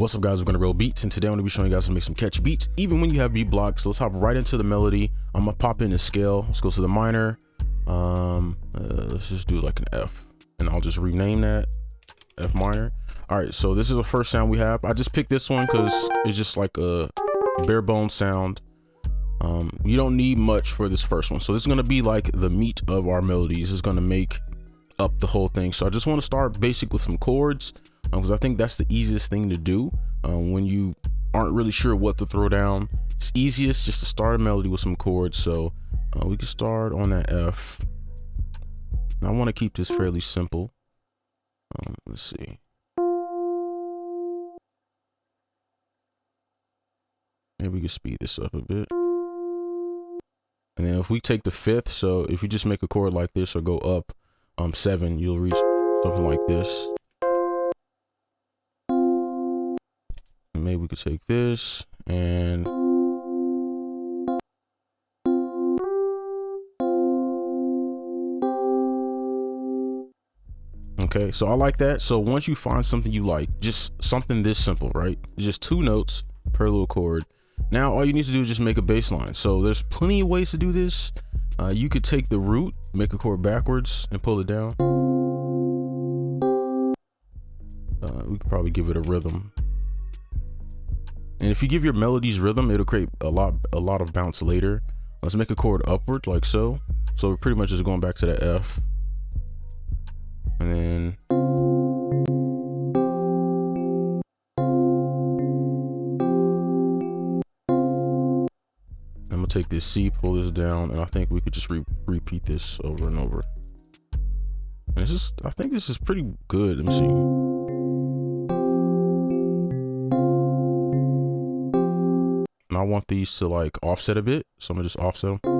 What's up, guys? We're gonna real beats, and today I'm gonna be showing you guys how to make some catchy beats even when you have beat blocks. So let's hop right into the melody. I'm gonna pop in the scale. Let's go to the minor. Let's just do like an F, and I'll just rename that F minor. All right, so this is the first sound we have. I just picked this one because it's just like a bare bones sound. You don't need much for this first one, so this is gonna be like the meat of our melodies. It's gonna make up the whole thing. So I just want to start basic with some chords, because I think that's the easiest thing to do when you aren't really sure what to throw down. It's easiest just to start a melody with some chords. So we can start on that F. Now I want to keep this fairly simple. Let's see. Maybe we can speed this up a bit. And then if we take the fifth, so if you just make a chord like this or go up 7, you'll reach something like this. And maybe we could take this and okay, so I like that. So once you find something you like, just something this simple, right? Just 2 notes per little chord. Now all you need to do is just make a bass line. So there's plenty of ways to do this. You could take the root, make a chord backwards and pull it down. We could probably give it a rhythm. And if you give your melodies rhythm, it'll create a lot of bounce later. Let's make a chord upward like so. So we're pretty much just going back to the F. And then I'm gonna take this C, pull this down, and I think we could just repeat this over and over. And this is, I think this is pretty good. Let me see. And I want these to like offset a bit, so I'm gonna just offset them.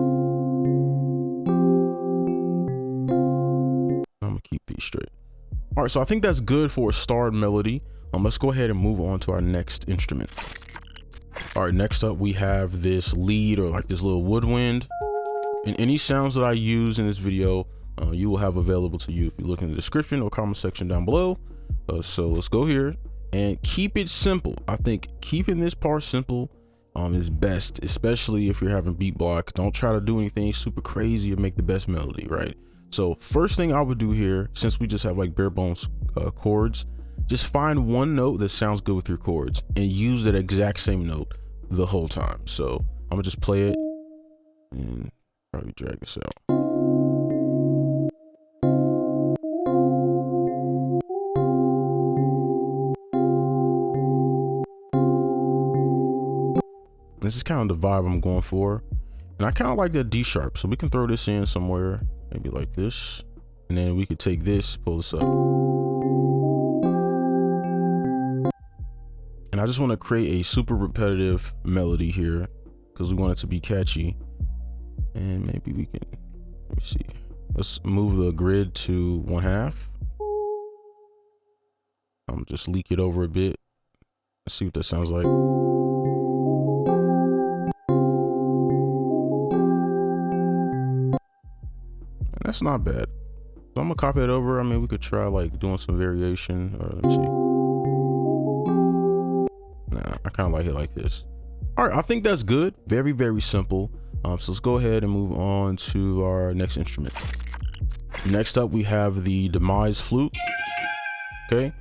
I'm gonna keep these straight. All right, so I think that's good for a starred melody. Let's go ahead and move on to our next instrument. All right, next up we have this lead, or like this little woodwind. And any sounds that I use in this video, you will have available to you if you look in the description or comment section down below. So let's go here and keep it simple. I think keeping this part simple is best, especially if you're having beat block. Don't try to do anything super crazy to make the best melody, right? So first thing I would do here, since we just have like bare bones chords, just find one note that sounds good with your chords and use that exact same note the whole time. So I'm gonna just play it and probably drag this out. This is kind of the vibe I'm going for. And I kind of like that D sharp. So we can throw this in somewhere, maybe like this. And then we could take this, pull this up. And I just want to create a super repetitive melody here because we want it to be catchy. And maybe we can, let me see. Let's move the grid to 1/2. I'm just leak it over a bit. Let's see what that sounds like. And that's not bad. So I'm gonna copy it over. I mean, we could try like doing some variation, or let me see. Nah, I kind of like it like this. All right, I think that's good. Very, very simple. So let's go ahead and move on to our next instrument. Next up, we have the 𝗲𝗍 flute. Okay.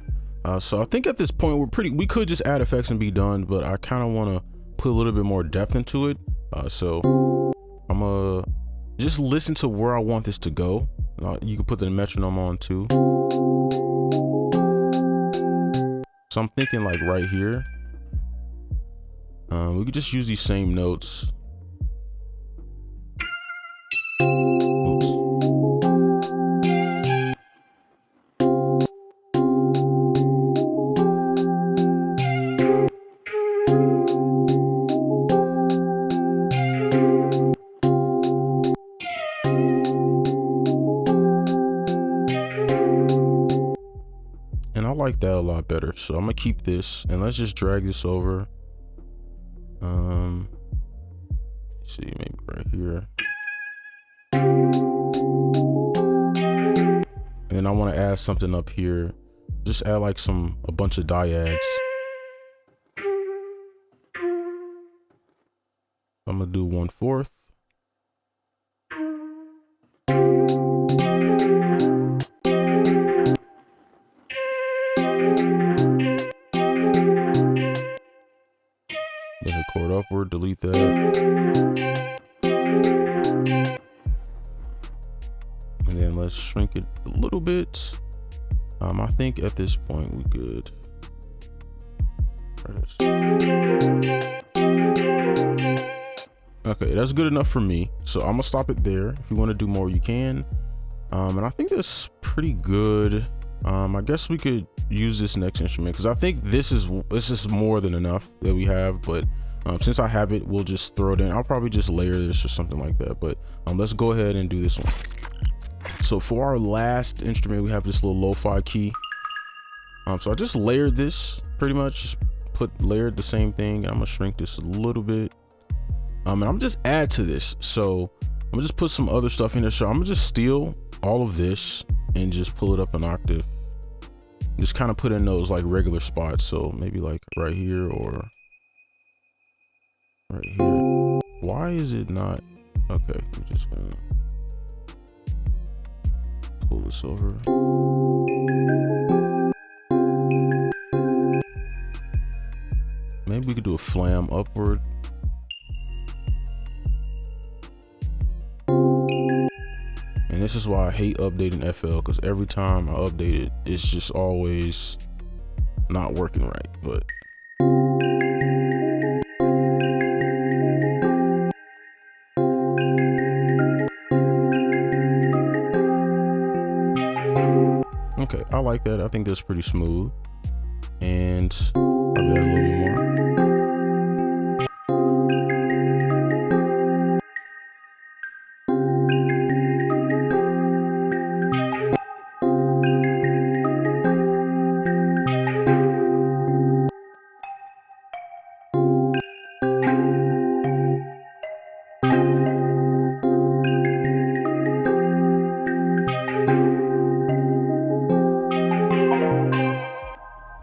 So I think at this point we could just add effects and be done, but I kind of want to put a little bit more depth into it. So I'm gonna just listen to where I want this to go. You can put the metronome on too. So I'm thinking like right here. We could just use these same notes. Oops. And I like that a lot better. So I'm gonna keep this and let's just drag this over. Let's see, maybe right here. And then I want to add something up here. Just add like a bunch of dyads. do 1/4. Make a chord upward, delete that. And then let's shrink it a little bit. I think at this point we could. Okay, that's good enough for me. So I'm gonna stop it there. If you want to do more, you can. And I think that's pretty good. I guess we could use this next instrument because I think this is more than enough that we have. But since I have it, we'll just throw it in. I'll probably just layer this or something like that. But let's go ahead and do this one. So for our last instrument, we have this little lo-fi key. So I just layered this pretty much. Just layered the same thing. And I'm gonna shrink this a little bit. And I'm just add to this. So I'm gonna just put some other stuff in there. So I'm gonna just steal all of this and just pull it up an octave. Just kind of put in those like regular spots. So maybe like right here or right here. Why is it not? Okay, we're just gonna pull this over. Maybe we could do a flam upward. And this is why I hate updating FL, because every time I update it, it's just always not working right. But okay, I like that. I think that's pretty smooth. And probably add a little bit more.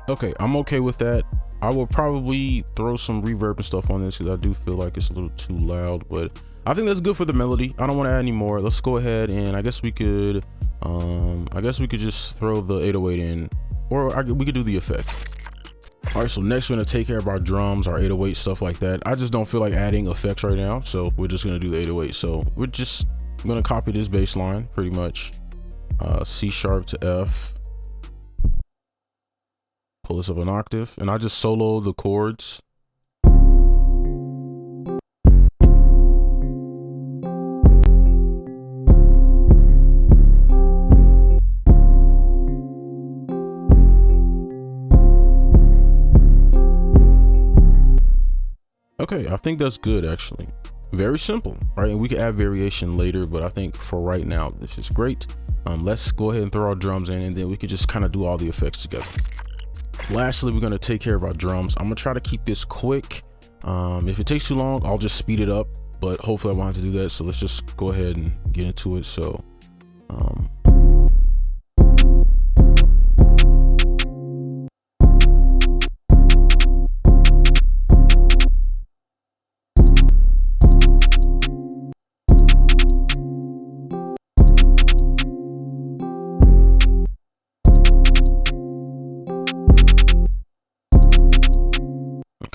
Okay, I'm okay with that. I will probably throw some reverb and stuff on this because I do feel like it's a little too loud, but I think that's good for the melody. I don't want to add any more. Let's go ahead and I guess we could just throw the 808 in, or we could do the effect. All right, so next we're gonna take care of our drums, our 808, stuff like that. I just don't feel like adding effects right now, so we're just gonna do the 808. So we're just gonna copy this bass line pretty much, C sharp to F. Pull this up an octave, and I just solo the chords. Okay, I think that's good actually. Very simple, right? And we can add variation later, but I think for right now, this is great. Let's go ahead and throw our drums in, and then we can just kind of do all the effects together. Lastly, we're going to take care of our drums. I'm going to try to keep this quick. If it takes too long, I'll just speed it up, but hopefully I won't have to do that. So let's just go ahead and get into it. So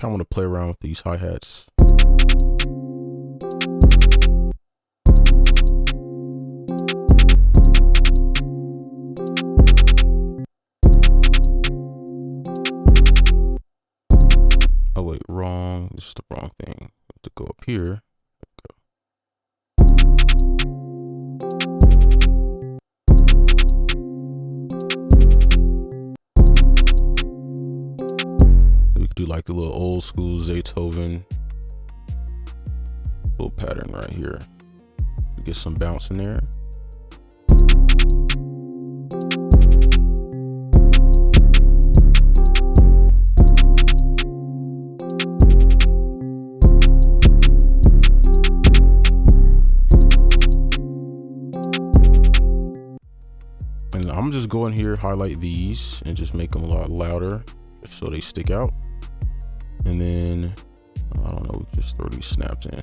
I want to play around with these hi-hats. Oh wait, wrong. This is the wrong thing. I have to go up here. Do like the little old school Beethoven little pattern right here. Get some bounce in there. And I'm just going here, highlight these and just make them a lot louder so they stick out. And then I don't know, we just throw these snaps in.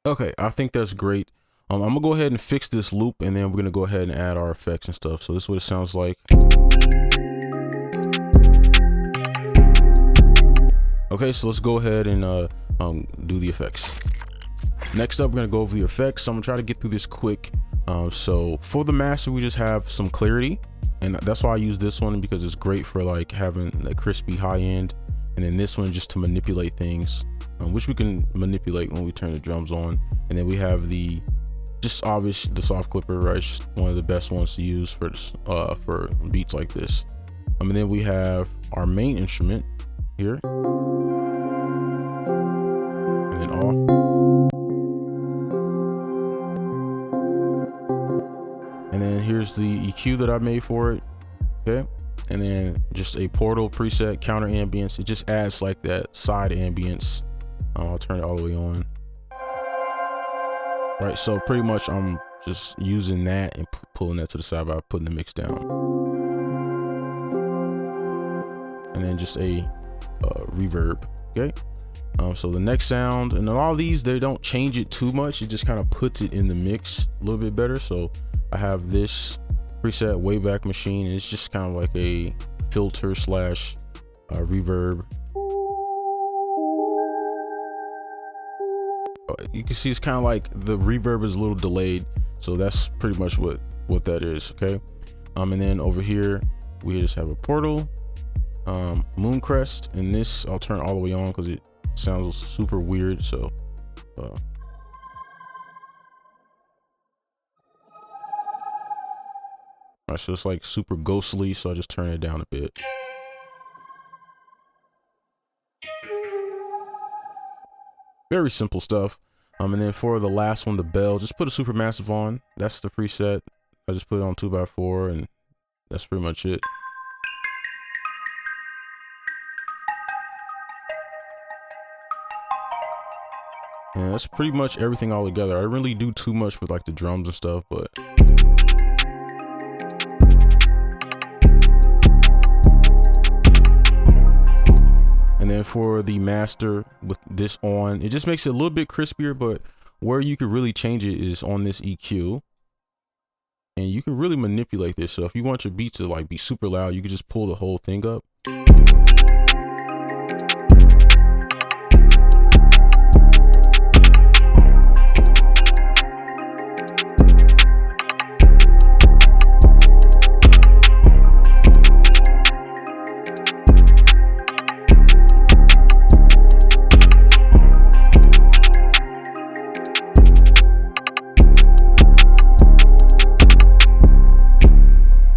Okay, I think that's great. I'm gonna go ahead and fix this loop, and then we're gonna go ahead and add our effects and stuff. So this is what it sounds like. Okay, so let's go ahead and do the effects. Next up, we're gonna go over the effects. So I'm gonna try to get through this quick. So for the master, we just have some clarity, and that's why I use this one, because it's great for like having a crispy high end, and then this one just to manipulate things, which we can manipulate when we turn the drums on. And then we have the just obvious the soft clipper, right? It's just one of the best ones to use for beats like this. And then we have our main instrument here, and then off. And then here's the EQ that I made for it. Okay, and then just a portal preset, counter ambience. It just adds like that side ambience. I'll turn it all the way on. Right, so pretty much I'm just using that and pulling that to the side by putting the mix down. And then just a reverb. Okay, so the next sound, and all of these, they don't change it too much. It just kind of puts it in the mix a little bit better. So I have this preset Wayback Machine. It's just kind of like a filter slash reverb. You can see it's kind of like the reverb is a little delayed, so that's pretty much what that is. Okay, and then over here we just have a portal, Mooncrest, and this I'll turn all the way on because it sounds super weird. So alright, so it's like super ghostly, so I just turn it down a bit. Very simple stuff. And then for the last one, the bell, just put a Supermassive on. That's the preset. I just put it on 2x4, and that's pretty much it. And that's pretty much everything all together. I didn't really do too much with like the drums and stuff, but and then for the master with this on, it just makes it a little bit crispier, but where you could really change it is on this EQ. And you can really manipulate this. So if you want your beats to like be super loud, you can just pull the whole thing up.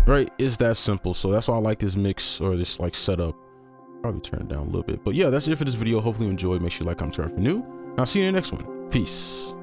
Right, it's that simple. So that's why I like this mix, or this like setup. Probably turn it down a little bit, but yeah, that's it for this video. Hopefully you enjoyed. Make sure you like, comment, subscribe if you're new, and I'll see you in the next one. Peace.